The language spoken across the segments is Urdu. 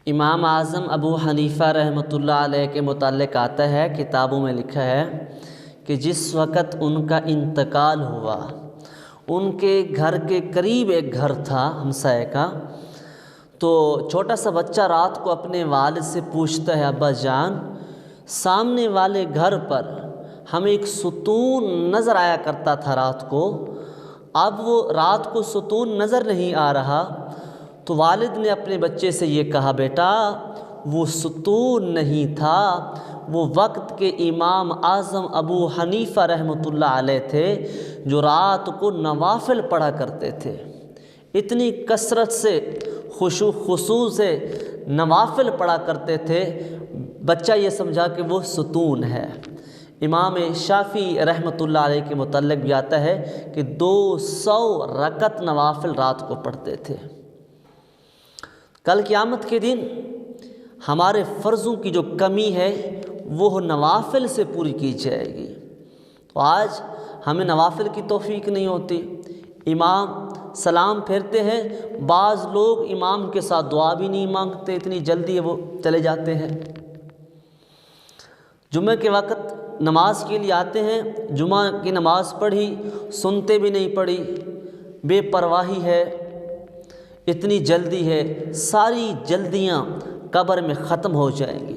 امام اعظم ابو حنیفہ رحمۃ اللہ علیہ کے متعلق آتا ہے، کتابوں میں لکھا ہے کہ جس وقت ان کا انتقال ہوا، ان کے گھر کے قریب ایک گھر تھا ہمسائے کا، تو چھوٹا سا بچہ رات کو اپنے والد سے پوچھتا ہے، ابا جان سامنے والے گھر پر ہمیں ایک ستون نظر آیا کرتا تھا رات کو، اب وہ رات کو ستون نظر نہیں آ رہا۔ تو والد نے اپنے بچے سے یہ کہا، بیٹا وہ ستون نہیں تھا، وہ وقت کے امام اعظم ابو حنیفہ رحمۃ اللہ علیہ تھے جو رات کو نوافل پڑھا کرتے تھے، اتنی کثرت سے خشوع خضوع سے نوافل پڑھا کرتے تھے، بچہ یہ سمجھا کہ وہ ستون ہے۔ امام شافعی رحمۃ اللہ علیہ کے متعلق بھی آتا ہے کہ 200 رکعت نوافل رات کو پڑھتے تھے۔ کل قیامت کے دن ہمارے فرضوں کی جو کمی ہے وہ نوافل سے پوری کی جائے گی، تو آج ہمیں نوافل کی توفیق نہیں ہوتی۔ امام سلام پھیرتے ہیں، بعض لوگ امام کے ساتھ دعا بھی نہیں مانگتے، اتنی جلدی وہ چلے جاتے ہیں۔ جمعہ کے وقت نماز کے لیے آتے ہیں، جمعہ کی نماز پڑھی، سنتے بھی نہیں پڑھی، بے پرواہی ہے، اتنی جلدی ہے، ساری جلدیاں قبر میں ختم ہو جائیں گی۔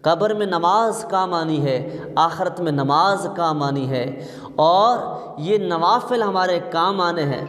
قبر میں نماز کام آنی ہے، آخرت میں نماز کام آنی ہے، اور یہ نوافل ہمارے کام آنے ہیں۔